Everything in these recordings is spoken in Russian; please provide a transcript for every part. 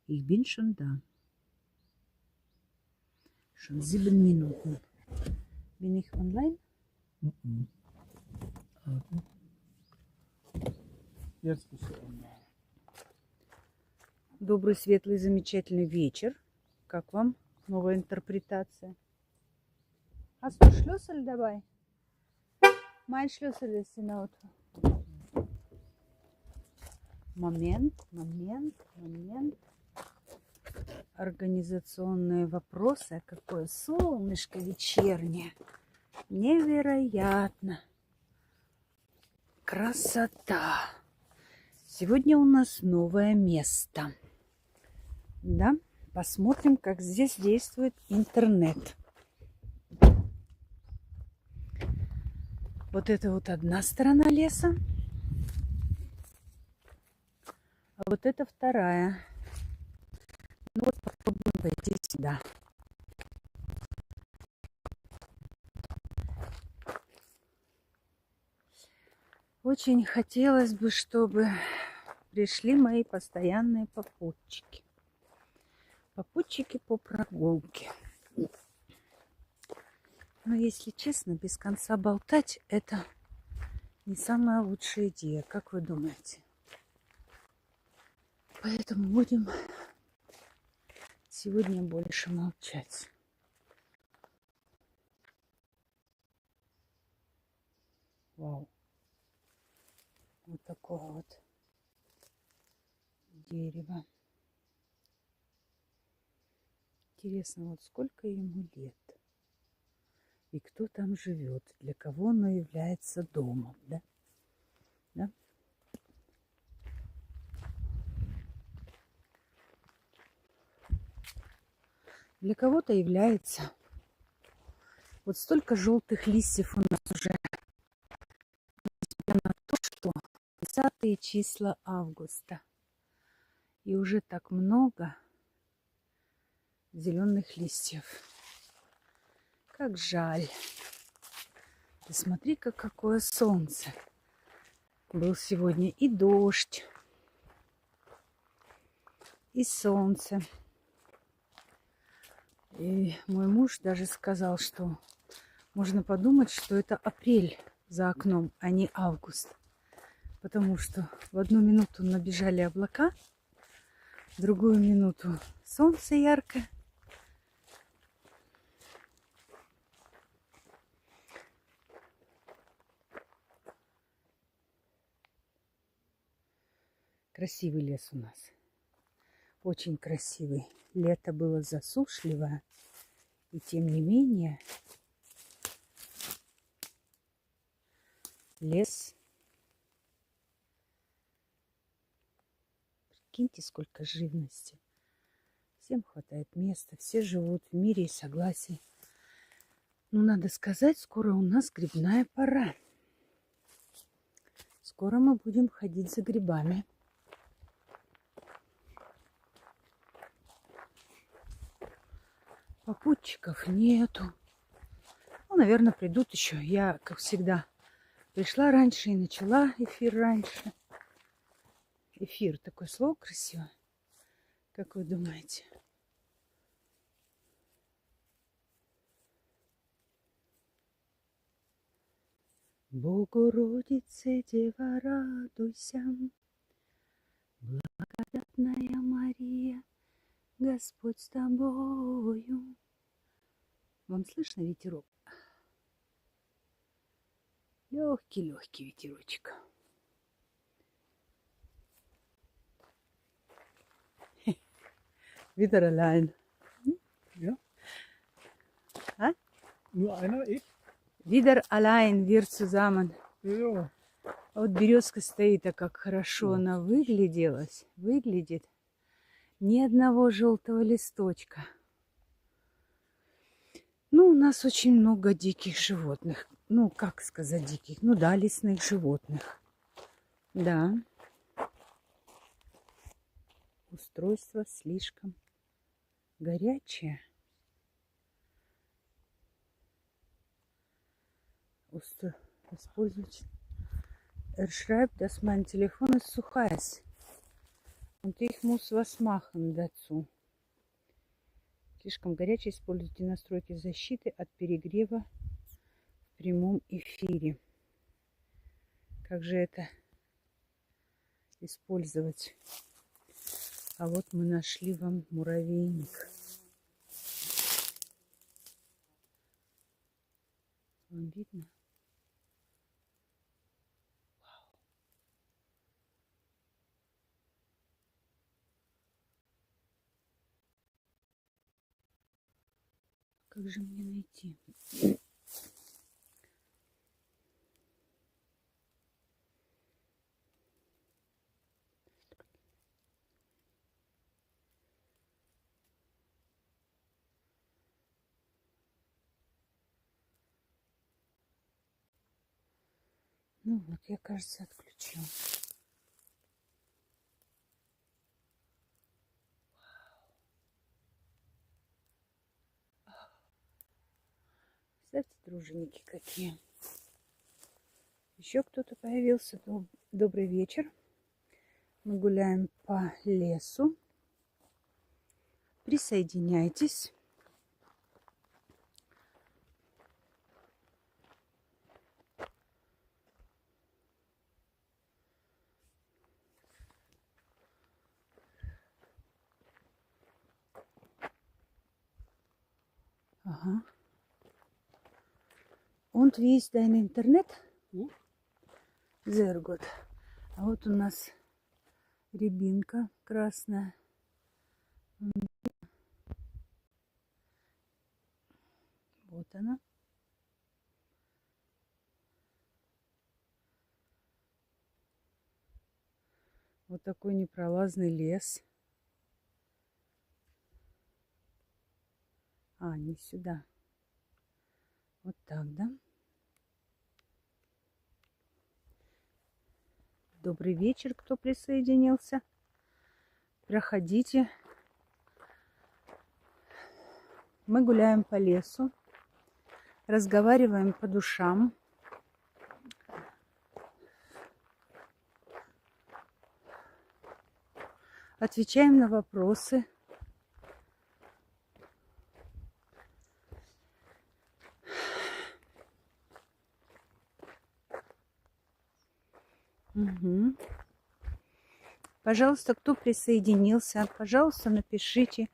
Ich bin schon da. Schon 7 Minuten. Bin ich online? Jetzt bist du online. Добрый, светлый, замечательный вечер. Как вам новая интерпретация? Hast du Schlüssel dabei? Mein Schlüssel ist in Auto. Момент. Организационные вопросы. Какое солнышко вечернее. Невероятно. Красота. Сегодня у нас новое место. Да? Посмотрим, как здесь действует интернет. Вот это вот одна сторона леса. А вот это вторая. Ну вот попробуем пойти сюда. Очень хотелось бы, чтобы пришли мои постоянные попутчики. Попутчики по прогулке. Но если честно, без конца болтать это не самая лучшая идея. Как вы думаете? Поэтому будем сегодня больше молчать. Вау. Вот такое вот дерево. Интересно, вот сколько ему лет? И кто там живет? Для кого оно является домом, да? Да? Для кого-то является. Вот столько желтых листьев у нас уже. Несмотря на то, что 30 числа августа. И уже так много зеленых листьев. Как жаль. Ты смотри-ка, какое солнце. Был сегодня и дождь, и солнце. И мой муж даже сказал, что можно подумать, что это апрель за окном, а не август. Потому что в одну минуту набежали облака, в другую минуту солнце яркое. Красивый лес у нас. Очень красивый. Лето было засушливое. И тем не менее лес. Прикиньте, сколько живности. Всем хватает места. Все живут в мире и согласии. Но надо сказать, скоро у нас грибная пора. Скоро мы будем ходить за грибами. Попутчиков нету. Ну, наверное, придут еще. Я, как всегда, пришла раньше и начала эфир раньше. Эфир, такое слово красивое. Как вы думаете? Богородице, Дева, радуйся. Благодатная Мария, Господь с тобою. Вам слышно ветерок? Легкий ветерочек. Wieder allein. Ja. А? Nur einer, ich? Wieder allein, wir zusammen. Ja. А вот березка стоит, а как хорошо она выглядит. Ни одного желтого листочка. Ну, у нас очень много диких животных. Ну, как сказать диких? Ну да, лесных животных. Да. Устройство слишком горячее. Использовать. Er schreibt, dass mein Telefon ist zu heiß. Und ich muss was machen dazu. Слишком горячий. Используйте настройки защиты от перегрева в прямом эфире. Как же это использовать? А вот мы нашли вам муравейник. Вам видно? Как же мне найти? Ну вот, я, кажется, отключила. Представьте, дружинники какие. Еще кто-то появился. Добрый вечер. Мы гуляем по лесу. Присоединяйтесь. Ага. Und wie ist dein Internet? Sehr gut. А вот у нас рябинка красная. Вот она. Вот такой непролазный лес. А, не сюда. Вот так, да? Добрый вечер, кто присоединился. Проходите. Мы гуляем по лесу. Разговариваем по душам. Отвечаем на вопросы. Угу. Пожалуйста, кто присоединился, пожалуйста, напишите,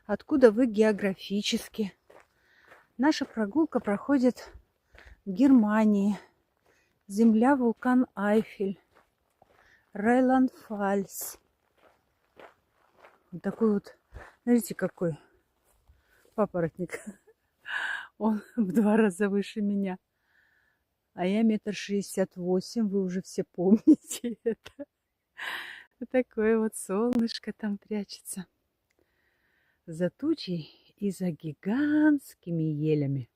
откуда вы географически. Наша прогулка проходит в Германии. Земля, вулкан Айфель. Райланд-Фальц. Вот такой вот, смотрите, какой папоротник. Он в 2 раза выше меня. А я 1,68 м. Вы уже все помните это. Вот такое вот солнышко там прячется. За тучей и за гигантскими елями.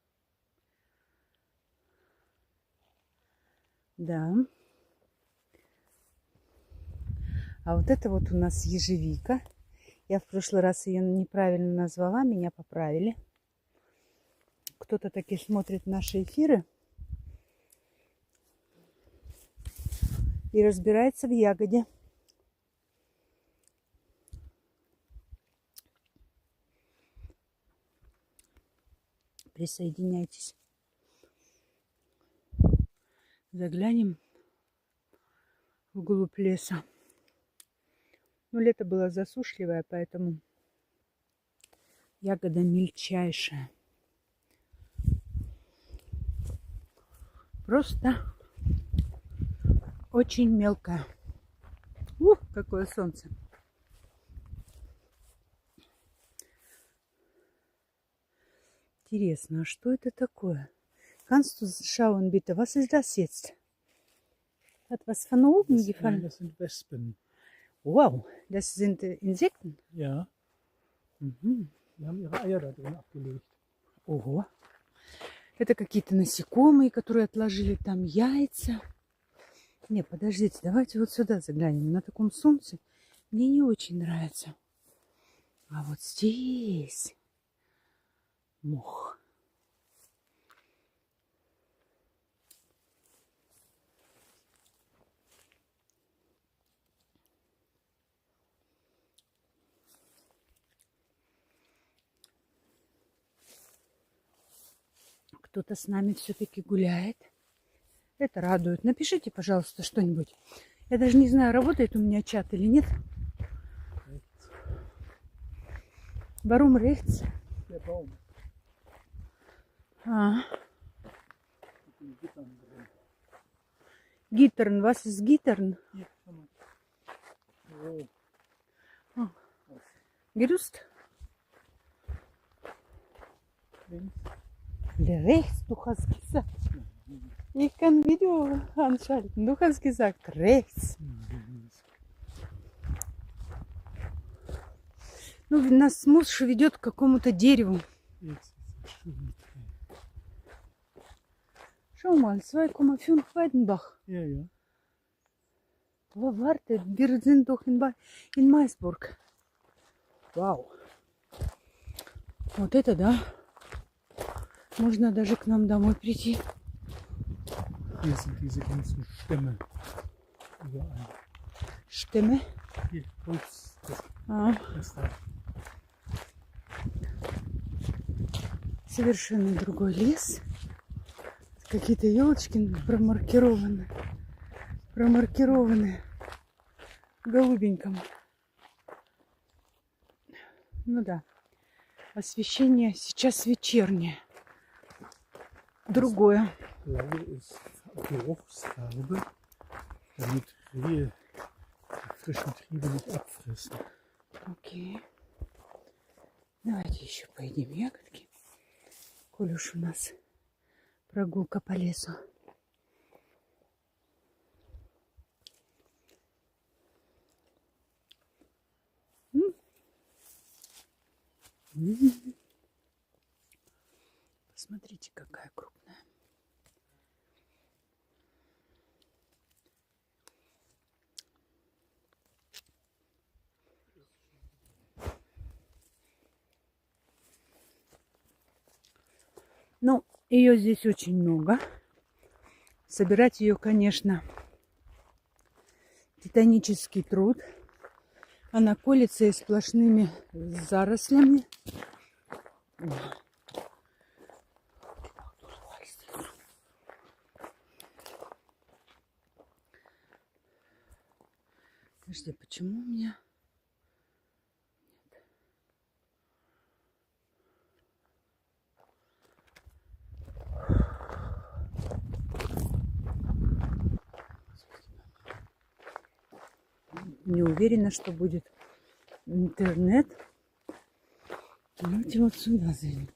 Да. А вот это вот у нас ежевика. Я в прошлый раз ее неправильно назвала, меня поправили. Кто-то таки смотрит наши эфиры и разбирается в ягоде. Присоединяйтесь. Заглянем вглубь леса. Ну, лето было засушливое, поэтому ягода мельчайшая. Просто очень мелкая. Ух, какое солнце! Интересно, а что это такое? Kannst du schauen bitte, was ist das jetzt? Hat was von oben gefallen? Das sind Wespen. Wow, das sind Insekten. Ja. Mhm. Die haben ihre Eier da drin abgelegt. Ого. Это какие-то насекомые, которые отложили там яйца. Не, подождите, давайте вот сюда заглянем. На таком солнце мне не очень нравится. А вот здесь мох. Кто-то с нами все-таки гуляет. Это радует. Напишите, пожалуйста, что-нибудь. Я даже не знаю, работает у меня чат или нет. Warum rechts? Der Baum. А, Mit den Gittern drin. Гиттерн. Was ist Гиттерн? Hier, schau mal. So. Ah. Gerüst? Links. Rechts, du hast gesagt. Ich kann Video anschalten. Du hast gesagt rechts. Ну, нас муж ведет к какому-то дереву. Jetzt ist es schön. Schau mal, 2,5 Weidenbach. Ja, ja. Aber warte, wir sind doch in Maisburg. Вау. Вот это да. Можно даже к нам домой прийти. Hier sind diese ganzen Stämme. Überall. Stämme. Hier, Holz. Das А, ist da. совершенно другой лес. Какие-то елочки промаркированы. Промаркированы голубеньком. Ну да. Освещение сейчас вечернее. Другое. Blaue ist Geruchsfarbe, damit Rehe die frischen Triebe nicht abfressen. Окей. Давайте еще поедим ягодки. Коль уж у нас прогулка по лесу. Посмотрите, какая крупная. Ну, ее здесь очень много. Собирать ее, конечно, титанический труд. Она колется и сплошными зарослями. Подожди, почему у меня... Не уверена, что будет интернет. Давайте вот сюда зайдем.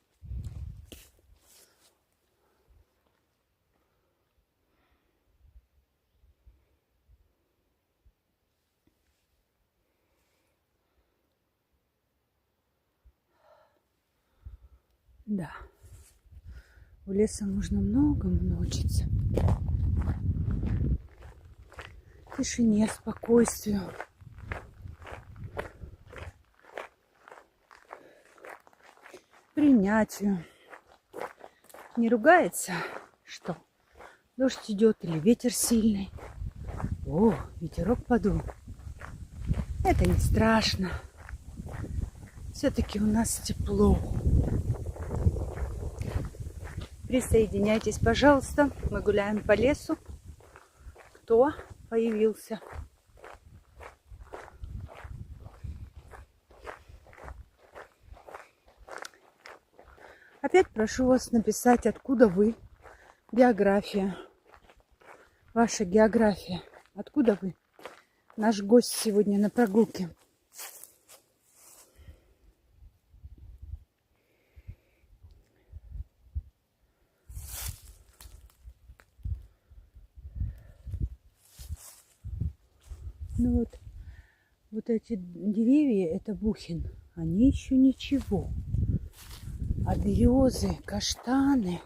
Да. У леса можно многому научиться. Тишине, спокойствию. Принятию. Не ругается, что дождь идет или ветер сильный. О, ветерок подул. Это не страшно. Все-таки у нас тепло. Присоединяйтесь, пожалуйста. Мы гуляем по лесу. Кто появился? Опять прошу вас написать, откуда вы. География. Ваша география. Откуда вы? Наш гость сегодня на прогулке. Ну вот эти деревья, это Бухин, они еще ничего. А березы, каштаны,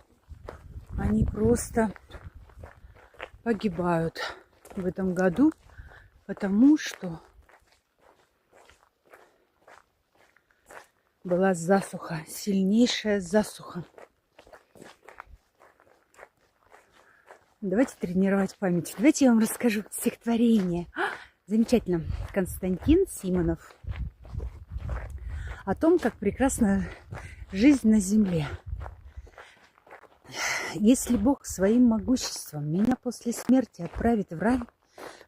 они просто погибают в этом году, потому что была засуха, сильнейшая засуха. Давайте тренировать память. Давайте я вам расскажу стихотворение. Замечательно. Константин Симонов. О том, как прекрасна жизнь на земле. Если Бог своим могуществом меня после смерти отправит в рай,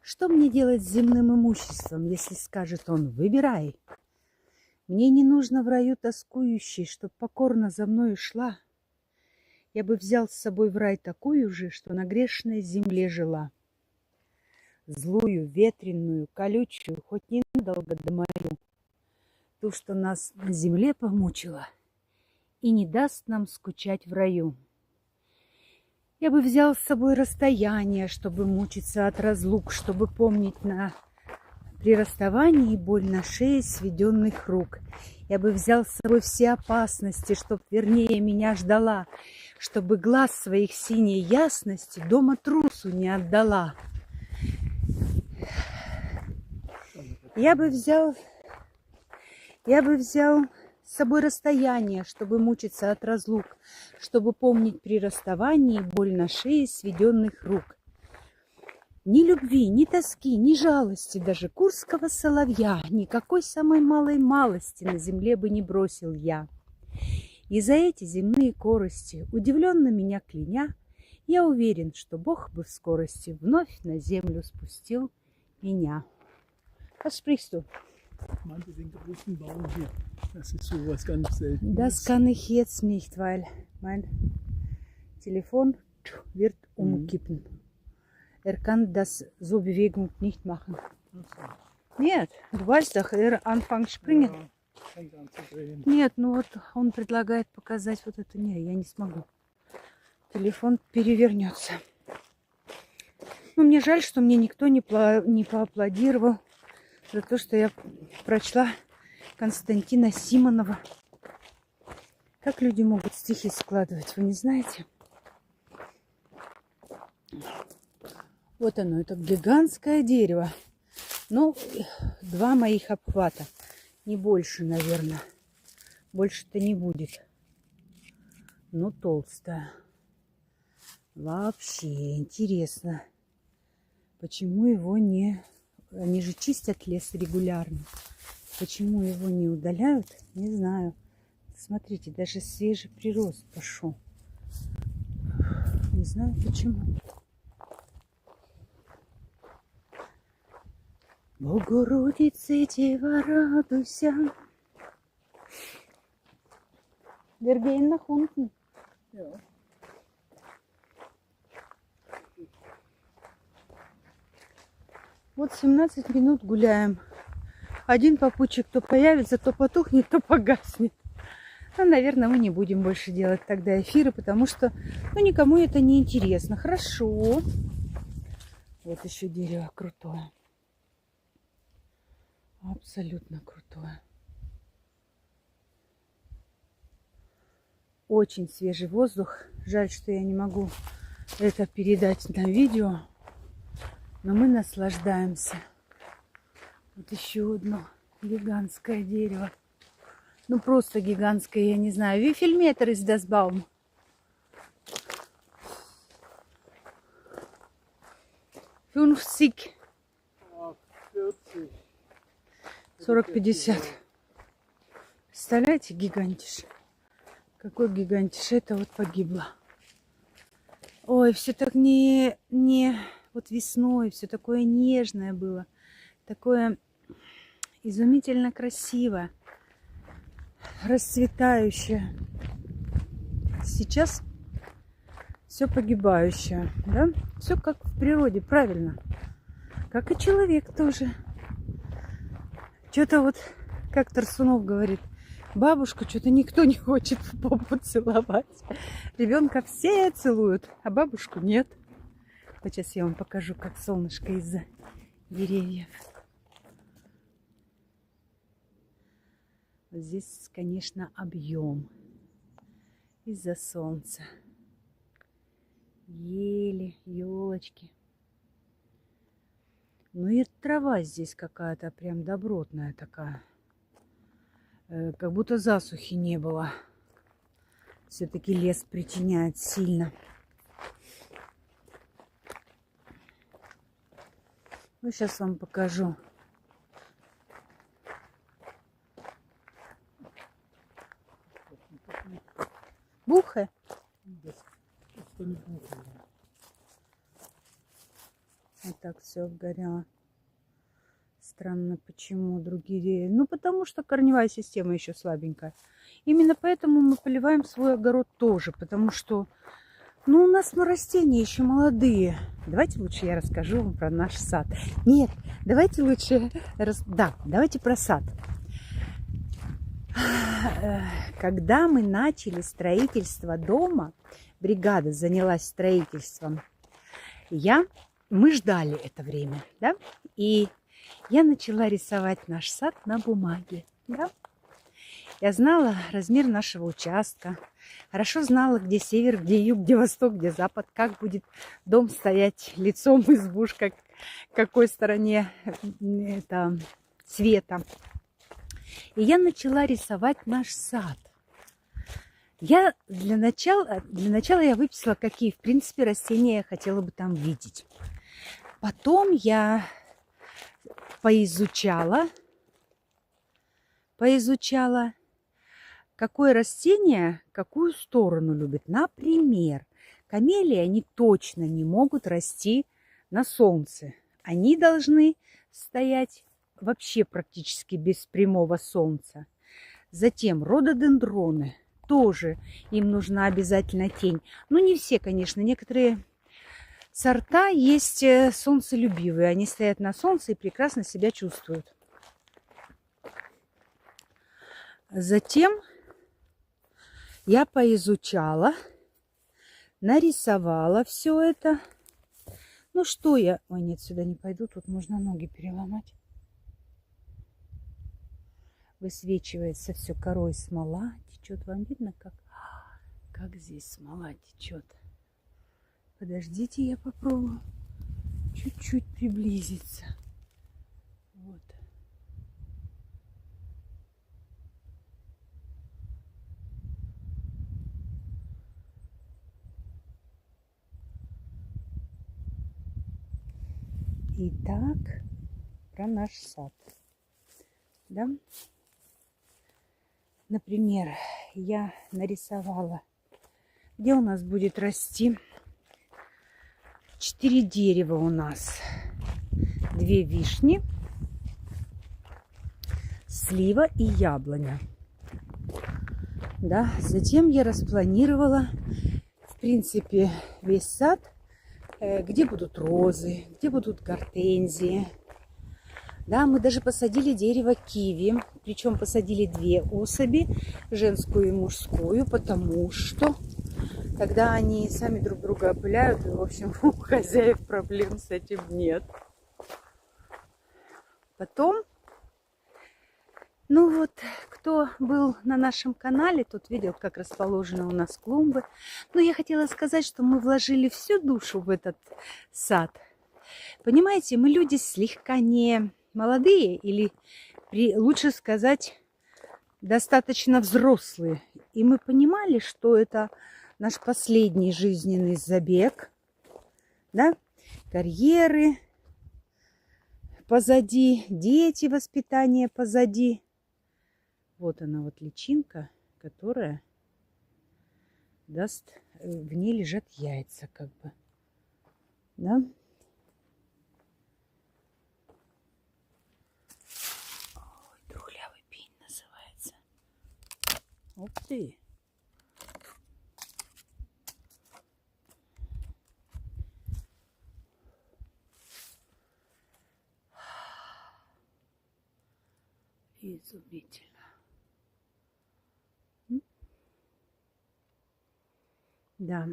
что мне делать с земным имуществом, если скажет он «выбирай»? Мне не нужно в раю тоскующей, чтоб покорно за мною шла. Я бы взял с собой в рай такую же, что на грешной земле жила. Злую, ветреную, колючую, хоть ненадолго да мою, ту, что нас на земле помучила и не даст нам скучать в раю. Я бы взял с собой расстояние, чтобы мучиться от разлук, чтобы помнить при расставании боль на шее сведенных рук. Я бы взял с собой все опасности, чтоб вернее меня ждала, чтобы глаз своих синей ясности дома трусу не отдала. Я бы взял с собой расстояние, чтобы мучиться от разлук, чтобы помнить при расставании боль на шее сведенных рук. Ни любви, ни тоски, ни жалости, даже курского соловья, никакой самой малой малости на земле бы не бросил я. И за эти земные корости, удивленно меня кляня, я уверен, что Бог бы в скорости вновь на землю спустил меня. Was sprichst du? Meinte den großen Baum hier. Das ist so was ganz Seltenes. Das kann ich jetzt nicht, weil mein Telefon wird umkippen. Er kann das so Bewegung nicht machen. Нет, du weißt doch, er anfängt springen. Ja, fängt an zu drehen. Нет, ну вот он предлагает показать вот эту. Не, я не смогу. Телефон перевернется. Ну, мне жаль, что мне никто не поаплодировал за то, что я прочла Константина Симонова. Как люди могут стихи складывать, вы не знаете? Вот оно, это гигантское дерево. Ну, 2 моих обхвата. Не больше, наверное. Больше-то не будет. Но толстое. Вообще интересно. Почему его не... Они же чистят лес регулярно. Почему его не удаляют, не знаю. Смотрите, даже свежий прирост пошел. Не знаю почему. Богородице, Дева, радуйся. Wir gehen nach unten. Ja. Вот 17 минут гуляем. Один попутчик то появится, то потухнет, то погаснет. Ну, наверное, мы не будем больше делать тогда эфиры, потому что никому это не интересно. Хорошо. Вот еще дерево крутое. Абсолютно крутое. Очень свежий воздух. Жаль, что я не могу это передать на видео. Но мы наслаждаемся. Вот еще одно гигантское дерево. Ну просто гигантское, я не знаю. Wie viel Meter ist das Baum? 50. 40-50. Представляете, гигантиш? Какой гигантиш? Это вот погибло. Ой, все так не вот весной, все такое нежное было. Такое изумительно красивое. Расцветающее. Сейчас все погибающее, да? Все как в природе, правильно. Как и человек тоже. Что-то вот, как Тарсунов говорит, бабушку что-то никто не хочет в попу целовать. Ребенка все целуют, а бабушку нет. Вот сейчас я вам покажу, как солнышко из-за деревьев. Вот здесь, конечно, объем из-за солнца. Ели, елочки. Ну и трава здесь какая-то прям добротная такая. Как будто засухи не было. Все-таки лес притеняет сильно. Ну, сейчас вам покажу. Буха? eine Buche. Вот так все обгорело. Странно, почему другие... Ну, потому что корневая система еще слабенькая. Именно поэтому мы поливаем свой огород тоже, потому что, ну, у нас растения еще молодые. Давайте лучше я расскажу вам про наш сад. Нет, давайте лучше... Да, давайте про сад. Когда мы начали строительство дома, бригада занялась строительством, мы ждали это время, да, и я начала рисовать наш сад на бумаге, да. Я знала размер нашего участка, хорошо знала, где север, где юг, где восток, где запад, как будет дом стоять лицом в избушка, к какой стороне это цвета. И я начала рисовать наш сад. Для начала я выписала, какие, в принципе, растения я хотела бы там видеть. Потом я поизучала, какое растение какую сторону любит. Например, камелии, они точно не могут расти на солнце. Они должны стоять вообще практически без прямого солнца. Затем рододендроны. Тоже им нужна обязательно тень. Но не все, конечно. Некоторые сорта есть солнцелюбивые. Они стоят на солнце и прекрасно себя чувствуют. Затем я поизучала, нарисовала все это. Ну что я... Ой, нет, сюда не пойду. Тут можно ноги переломать. Высвечивается все корой, смола течет. Вам видно, как здесь смола течет? Подождите, я попробую чуть-чуть приблизиться. Вот. Итак, про наш сад. Да? Например, я нарисовала, где у нас будет расти 4 дерева у нас. 2 вишни, слива и яблоня. Да? Затем я распланировала, в принципе, весь сад, где будут розы, где будут гортензии. Да, мы даже посадили дерево киви, причем посадили 2 особи, женскую и мужскую, потому что когда они сами друг друга опыляют, и, в общем, у хозяев проблем с этим нет. Потом, ну вот, кто был на нашем канале, тот видел, как расположены у нас клумбы. Но я хотела сказать, что мы вложили всю душу в этот сад. Понимаете, мы люди слегка не молодые, или лучше сказать, достаточно взрослые. И мы понимали, что это наш последний жизненный забег, да? Карьеры позади, дети, воспитание позади. Вот она вот личинка, которая даст, в ней лежат яйца, как бы, да? Ух ты! Изумительно. Да.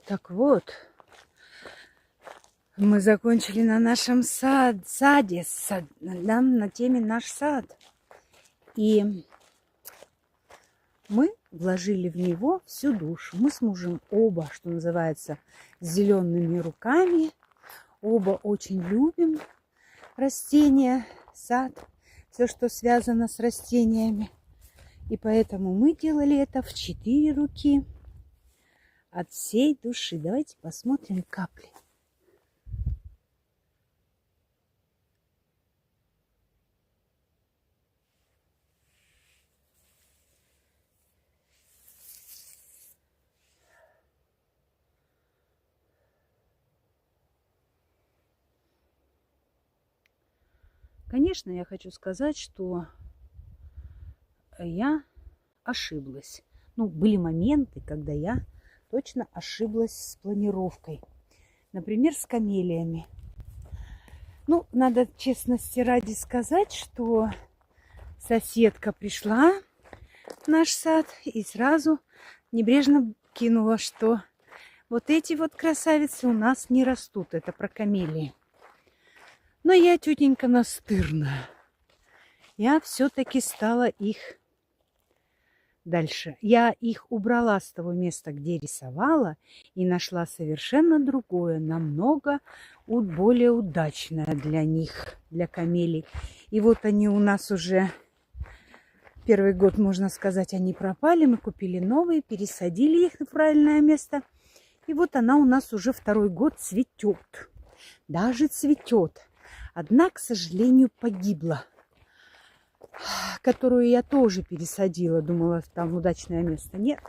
Так вот. Мы закончили на нашем саде, да, на теме наш сад. И мы вложили в него всю душу. Мы с мужем оба, что называется, с зелеными руками. Оба очень любим растения, сад, все, что связано с растениями. И поэтому мы делали это в 4 руки от всей души. Давайте посмотрим капли. Конечно, я хочу сказать, что я ошиблась. Ну, были моменты, когда я точно ошиблась с планировкой. Например, с камелиями. Ну, надо честности ради сказать, что соседка пришла в наш сад и сразу небрежно кинула, что вот эти вот красавицы у нас не растут. Это про камелии. Но я, тетенька настырная, я все-таки стала их дальше. Я их убрала с того места, где рисовала, и нашла совершенно другое, намного более удачное для них, для камелий. И вот они у нас уже первый год, можно сказать, они пропали. Мы купили новые, пересадили их в правильное место. И вот она у нас уже второй год цветет. Даже цветет. Одна, к сожалению, погибла, которую я тоже пересадила. Думала, там удачное место. Нет.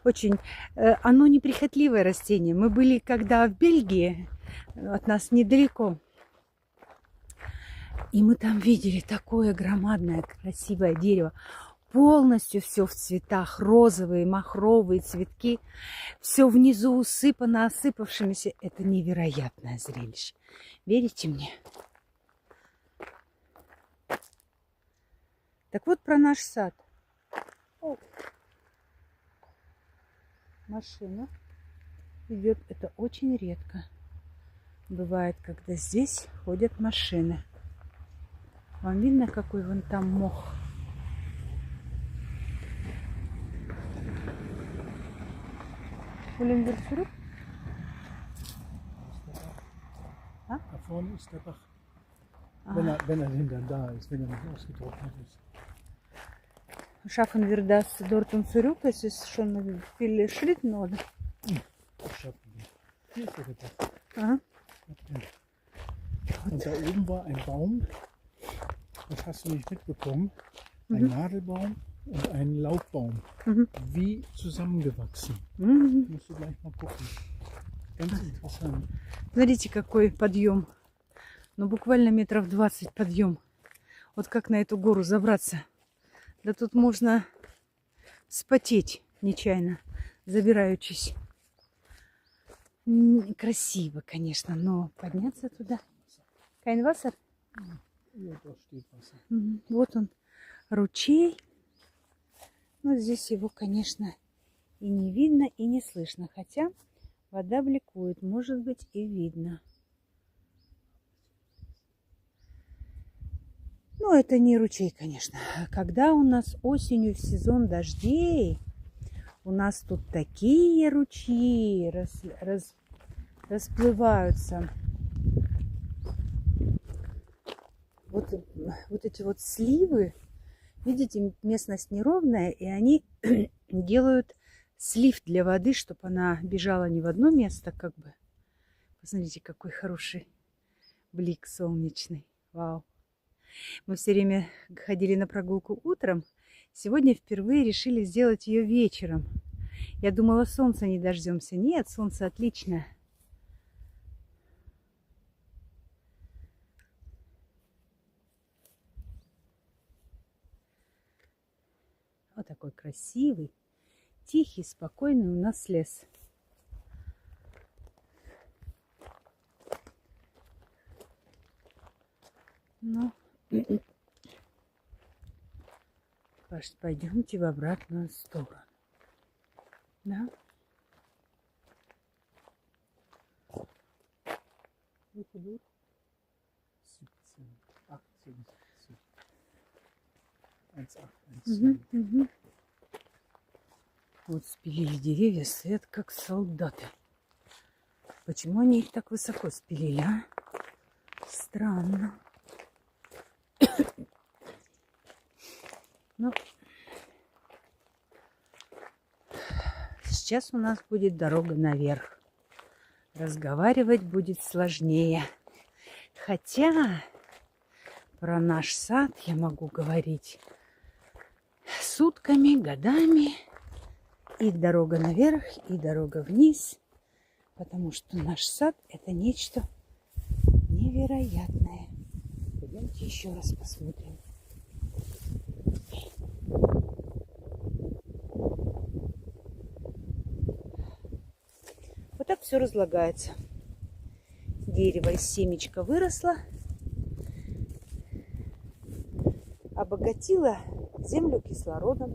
Очень. Оно неприхотливое растение. Мы были когда в Бельгии, от нас недалеко. И мы там видели такое громадное, красивое дерево. Полностью все в цветах. Розовые, махровые цветки. Все внизу усыпано осыпавшимися. Это невероятное зрелище. Верите мне? Так вот про наш сад. О, машина идет. Это очень редко. Бывает, когда здесь ходят машины. Вам видно, какой вон там мох? Wollen wir zurück? Da vorne ist der Bach. Wenn er denn dann da ist, wenn er nicht ausgetrocknet ist. Schaffen wir das dort und zurück? Es ist schon viele Schritte, oder? Das schaffen wir. Hier ist der Bach. Aha. Und da oben war ein Baum, das hast du nicht mitbekommen, ein Nadelbaum und ein Laubbaum, wie zusammengewachsen. Musst du gleich mal gucken. Ganz interessant. Смотрите, какой подъем. Ну, буквально метров 20 подъем. Вот как на эту гору забраться. Да тут можно вспотеть нечаянно, забираючись. Красиво, конечно, но подняться туда. Kein Wasser? Ja, da steht Wasser. Вот он, ручей. Но здесь его, конечно, и не видно, и не слышно. Хотя вода бликует, может быть, и видно. Ну, это не ручей, конечно. Когда у нас осенью в сезон дождей, у нас тут такие ручьи расплываются. Вот эти вот сливы, видите, местность неровная, и они делают слив для воды, чтобы она бежала не в одно место, как бы. Посмотрите, какой хороший блик солнечный. Вау. Мы все время ходили на прогулку утром. Сегодня впервые решили сделать ее вечером. Я думала, солнца не дождемся. Нет, солнце отличное. Вот такой красивый, тихий, спокойный у нас лес. Ну, пойдемте в обратную сторону. Да? 17, 18, 1,8, 1,8. Вот спилили деревья, стоят как солдаты. Почему они их так высоко спилили, а? Странно. Ну, сейчас у нас будет дорога наверх. Разговаривать будет сложнее. Хотя про наш сад я могу говорить сутками, годами. И дорога наверх, и дорога вниз. Потому что наш сад — это нечто невероятное. Пойдемте еще раз посмотрим. Вот так все разлагается. Дерево из семечка выросло, обогатило землю кислородом.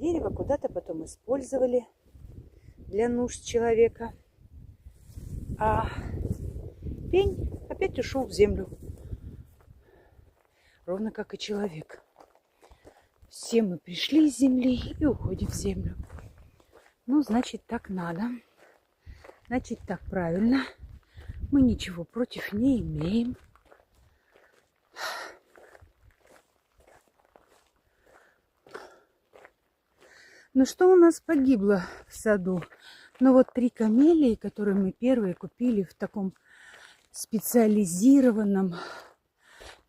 Дерево куда-то потом использовали для нужд человека. А пень опять ушел в землю. Ровно как и человек. Все мы пришли из земли и уходим в землю. Ну, значит, так надо. Значит, так правильно. Мы ничего против не имеем. Ну, что у нас погибло в саду? Ну, вот 3 камелии, которые мы первые купили в таком специализированном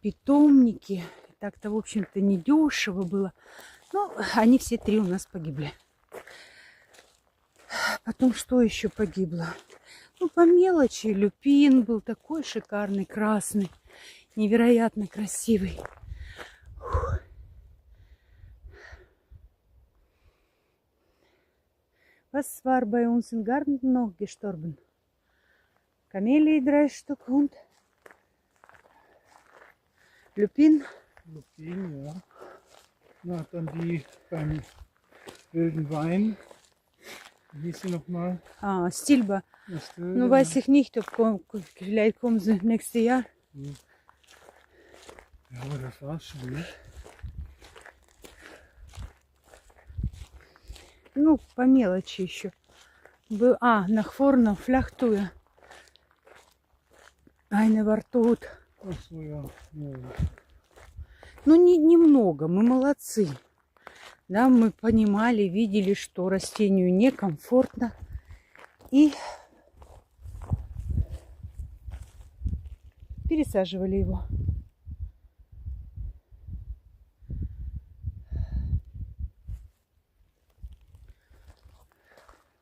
питомнике. Так-то, в общем-то, недешево было. Но они все 3 у нас погибли. Потом что еще погибло? Ну, по мелочи. Люпин был такой шикарный, красный, невероятно красивый. Was war bei uns im Garten noch gestorben? Kamelie 3 Stück und Lupin. Lupin, ja. Na, dann die beim wilden Wein. Wie hieß sie nochmal? Ah, Stilba. Ну, weiß ich nicht, ob vielleicht kommen sie nächstes Jahr. Ja, aber das war's schon, ne? Ну, по мелочи еще. Nach vorne, Flachtue. Eine war tot. Ach so, ja. Ja. Ну, немного, мы молодцы. Да, мы понимали, видели, что растению некомфортно. И пересаживали его.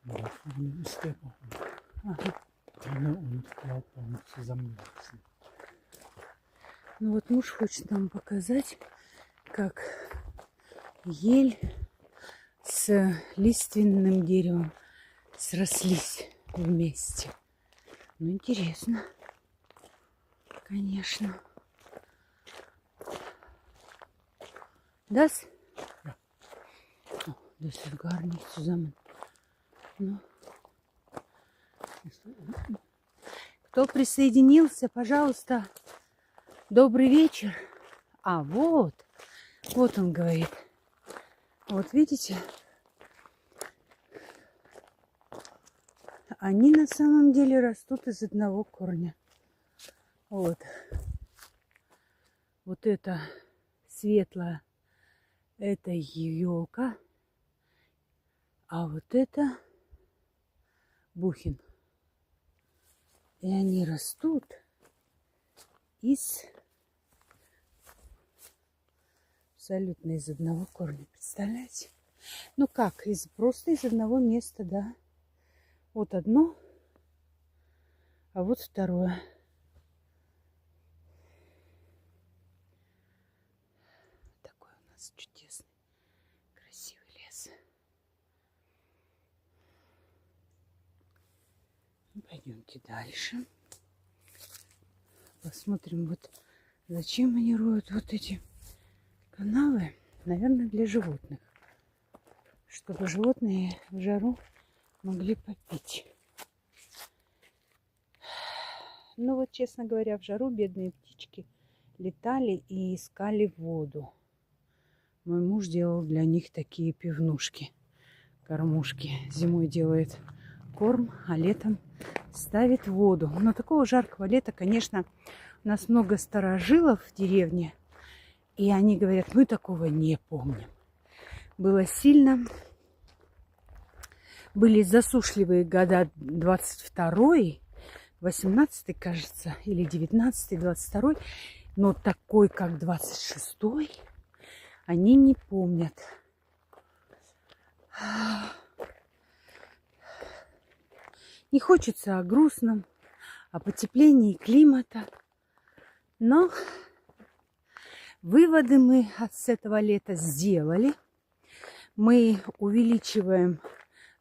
Da vorne ist der Baum. Tanne und Laubbaum zusammengewachsen. Ну вот муж хочет нам показать, как ель с лиственным деревом срослись вместе. Ну, интересно. Конечно. Das? Ja. Oh, das ist gar nicht zusammen. Ну. Кто присоединился, пожалуйста, добрый вечер. А, вот он говорит. Вот видите? Они на самом деле растут из одного корня. Вот. Вот это светлое, это елка. А вот это бухин. И они растут абсолютно из одного корня. Представляете? Ну как? Просто из одного места, да. Вот одно, а вот второе. Такой у нас чудесный, красивый лес. Пойдемте дальше. Посмотрим, вот зачем они роют вот эти канавы. Наверное, для животных. Чтобы животные в жару могли попить. Ну вот, честно говоря, в жару бедные птички летали и искали воду. Мой муж делал для них такие пивнушки, кормушки. Зимой делает корм, а летом ставит воду. Но такого жаркого лета, конечно, у нас много старожилов в деревне. И они говорят, мы такого не помним. Было сильно. Были засушливые года 22-й, 18-й, кажется, или 19-й, 22-й. Но такой, как 26-й, они не помнят. Не хочется о грустном, о потеплении климата. Но выводы мы с этого лета сделали. Мы увеличиваем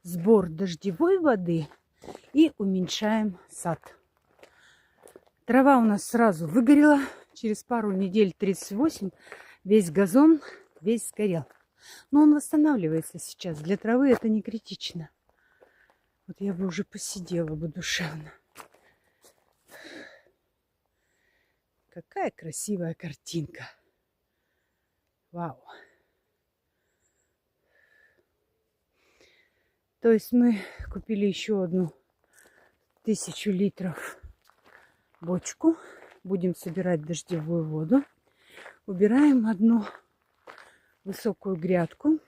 сбор дождевой воды и уменьшаем сад. Трава у нас сразу выгорела. Через пару недель 38 весь газон весь сгорел. Но он восстанавливается сейчас. Для травы это не критично. Вот я бы уже посидела бы душевно. Какая красивая картинка. Вау. То есть мы купили еще одну 1000 литров бочку. Будем собирать дождевую воду. Убираем одну высокую грядку.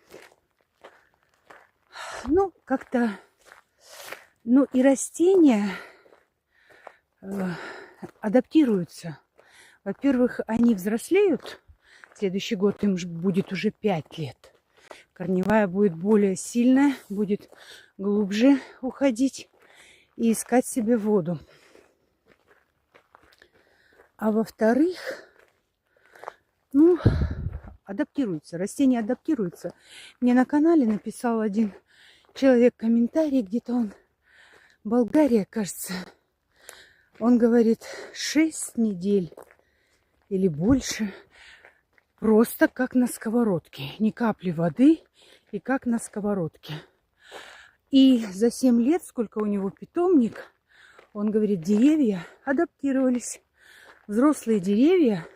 Ну, как-то... Ну, и растения адаптируются. Во-первых, они взрослеют. Следующий год им будет уже 5 лет. Корневая будет более сильная, будет глубже уходить и искать себе воду. А во-вторых, ну, адаптируются, растения адаптируются. Мне на канале написал один человек комментарий, где-то он, Болгария, кажется, он говорит, 6 недель или больше, просто как на сковородке, ни капли воды и как на сковородке. И за 7 лет, сколько у него питомник, он говорит, деревья адаптировались. Взрослые деревья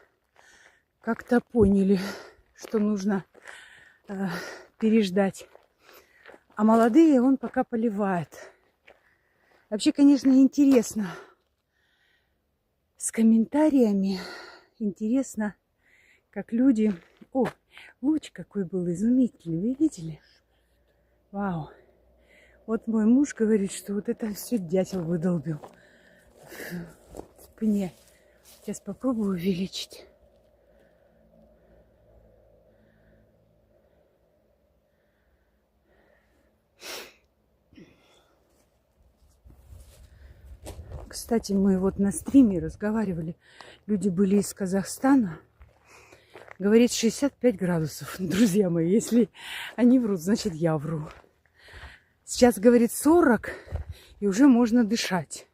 как-то поняли, что нужно переждать. А молодые он пока поливает. Вообще, конечно, интересно. С комментариями интересно, как люди... О, луч какой был изумительный. Вы видели? Вау. Вот мой муж говорит, что вот это все дятел выдолбил в пне. Сейчас попробую увеличить. Кстати, мы вот на стриме разговаривали. Люди были из Казахстана. Говорит, 65 градусов. Друзья мои, если они врут, значит я вру. Сейчас, говорит, 40, и уже можно дышать.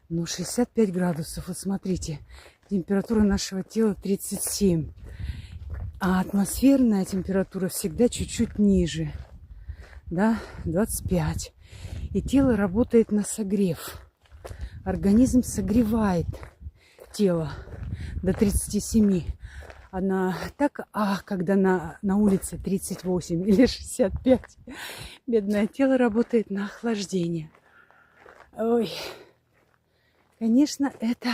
Ну, 65 градусов. Вот смотрите, температура нашего тела 37. А атмосферная температура всегда чуть-чуть ниже. Да, 25. И тело работает на согрев. Организм согревает тело до 37. Когда на улице 38 или 65, бедное тело работает на охлаждение. Ой, конечно, это...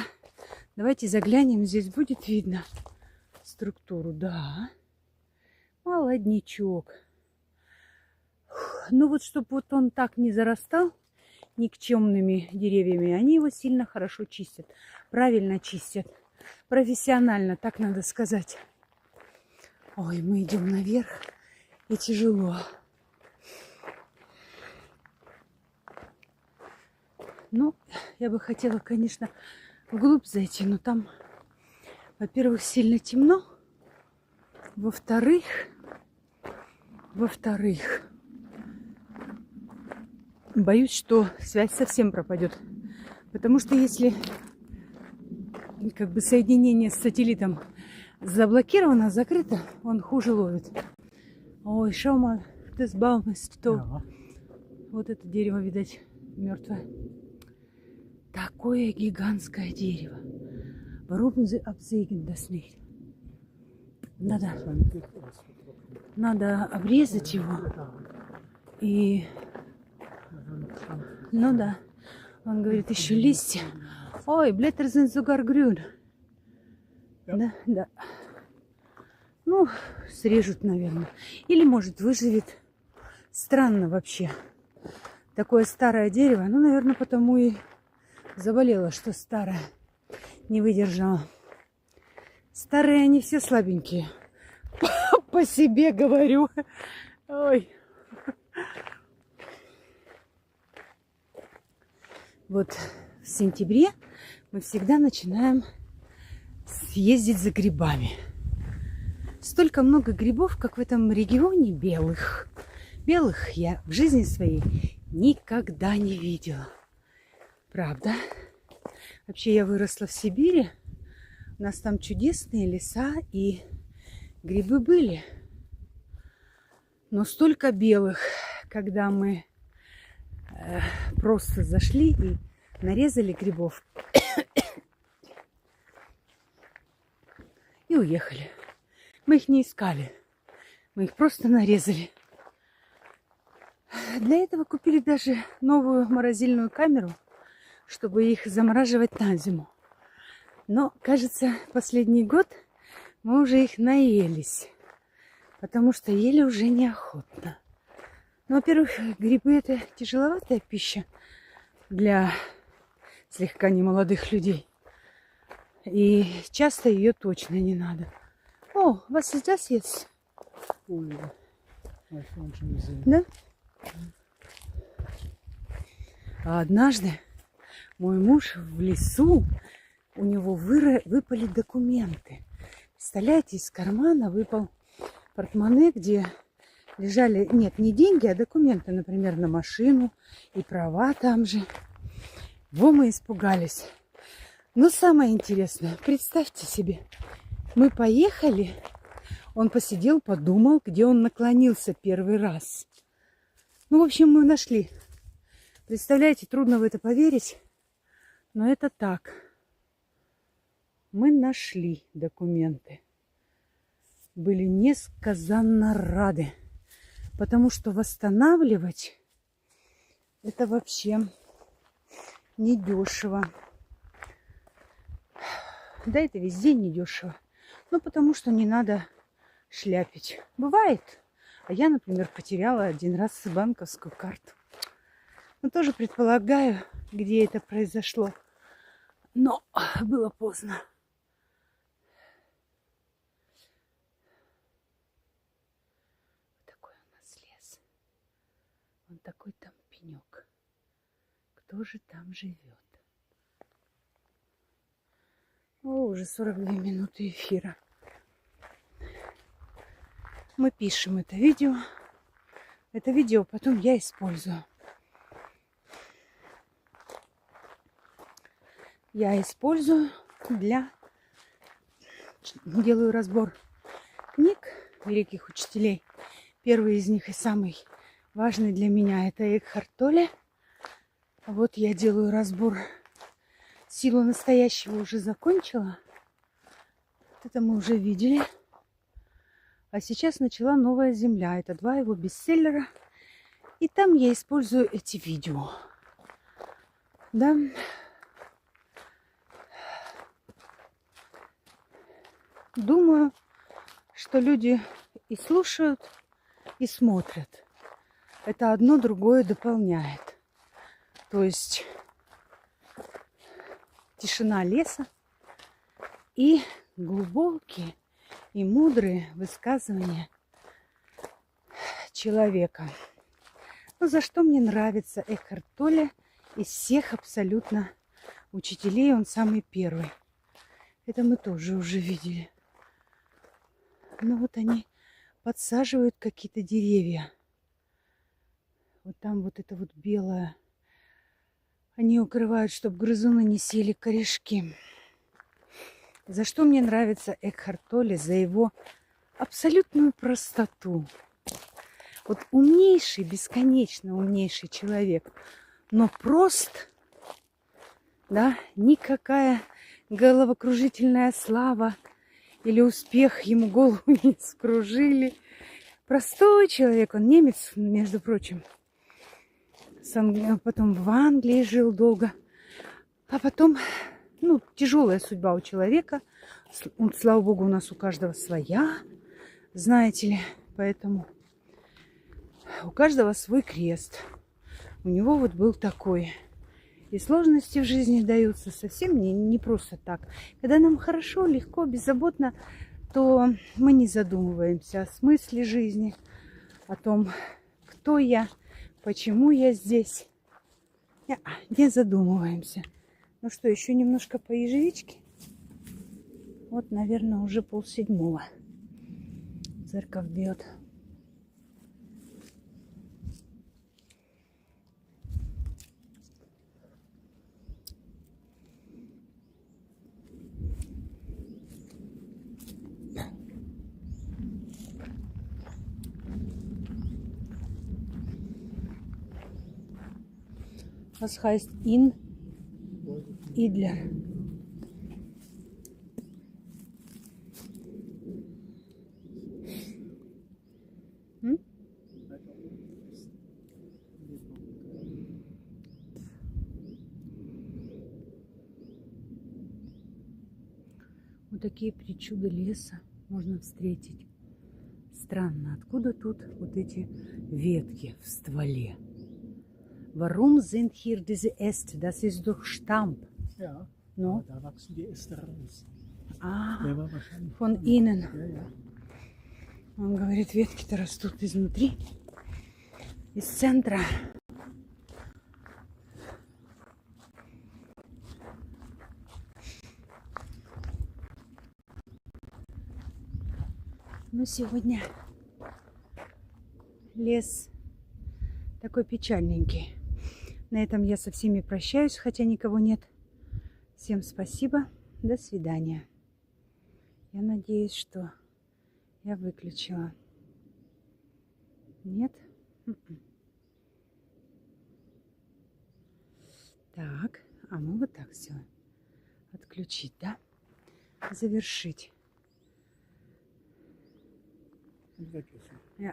Давайте заглянем, здесь будет видно структуру. Да, молоднячок. Ну вот, чтобы вот он так не зарастал никчемными деревьями, они его сильно хорошо чистят. Правильно чистят. Профессионально, так надо сказать. Ой, мы идем наверх, и тяжело. Ну, я бы хотела, конечно, вглубь зайти, но там, во-первых, сильно темно. Во-вторых, боюсь, что связь совсем пропадет. Потому что если как бы соединение с сателлитом заблокировано, закрыто, он хуже ловит. Ой, Шома, das Baum ist tot. Вот это дерево, видать, мертвое. Такое гигантское дерево. Warum sie absägen das nicht? Надо обрезать его. И... Ну да. Он говорит, еще листья. Ой, Blätter sind sogar grün. Да, да. Ну, срежут, наверное. Или, может, выживет. Странно вообще. Такое старое дерево. Ну, наверное, потому и заболело, что старое. Не выдержала. Старые они все слабенькие. По себе говорю. Ой. Вот в сентябре мы всегда начинаем съездить за грибами. Столько много грибов, как в этом регионе, белых. Белых я в жизни своей никогда не видела. Правда. Вообще я выросла в Сибири. У нас там чудесные леса и грибы были. Но столько белых, когда мы просто зашли и нарезали грибов и уехали. Мы их не искали. Мы их просто нарезали. Для этого купили даже новую морозильную камеру, чтобы их замораживать на зиму. Но, кажется, последний год мы уже их наелись, потому что ели уже неохотно. Ну, во-первых, грибы – это тяжеловатая пища для слегка немолодых людей. И часто ее точно не надо. О, was ist das jetzt? Oh ja, habe ich vorhin schon gesehen. Да? А однажды мой муж в лесу, у него выпали документы. Представляете, из кармана выпал портмоне, где лежали, нет, не деньги, а документы, например, на машину и права там же. Во, мы испугались. Но самое интересное, представьте себе, мы поехали, он посидел, подумал, где он наклонился первый раз. Ну, в общем, мы нашли. Представляете, трудно в это поверить, но это так. Мы нашли документы. Были несказанно рады, потому что восстанавливать это вообще недешево. Да, это везде недешево. Ну, потому что не надо шляпить. Бывает. А я, например, потеряла один раз банковскую карту. Ну, тоже предполагаю, где это произошло. Но было поздно. Такой у нас лес. Вон такой там пенек. Кто же там живет? О, уже 42 минуты эфира. Мы пишем это видео. Это видео потом я использую. Я использую делаю разбор книг великих учителей. Первый из них и самый важный для меня — это Экхарт Толле. Вот я делаю разбор. Силу настоящего уже закончила. Это мы уже видели. А сейчас начала Новая Земля. Это 2 его бестселлера. И там я использую эти видео. Да. Думаю, что люди и слушают, и смотрят. Это одно другое дополняет. То есть тишина леса и глубокие и мудрые высказывания человека. Ну, за что мне нравится Экхарт Толле из всех абсолютно учителей, он самый первый. Это мы тоже уже видели. Ну вот они подсаживают какие-то деревья. Вот там вот это вот белое. Они укрывают, чтобы грызуны не съели корешки. За что мне нравится Экхарт Толле? За его абсолютную простоту. Вот умнейший, бесконечно умнейший человек, но прост, да, никакая головокружительная слава или успех ему голову не скружили. Простой человек, он немец, между прочим. Потом в Англии жил долго. А потом, ну, тяжелая судьба у человека. Слава богу, у нас у каждого своя, знаете ли. Поэтому у каждого свой крест. У него вот был такой. И сложности в жизни даются совсем не просто так. Когда нам хорошо, легко, беззаботно, то мы не задумываемся о смысле жизни, о том, кто я, почему я здесь. Не задумываемся. Ну что, еще немножко по ежевичке? Вот, наверное, уже 6:30. Церковь бьет. Was heißt in Idler? Hm? Вот такие причуды леса можно встретить. Странно, откуда тут вот эти ветки в стволе? Warum sind hier diese Äste? Das ist doch Stamm. Ja, No? aber da wachsen die Äste raus. А, Der war wahrscheinlich von innen. Ja, ja. Он говорит, ветки-то растут изнутри, из центра. Ну, сегодня лес такой печальненький. На этом я со всеми прощаюсь, хотя никого нет. Всем спасибо. До свидания. Я надеюсь, что я выключила. Нет? Так, а мы вот так все. Отключить, да? Завершить. Und weg ist sie. Ja.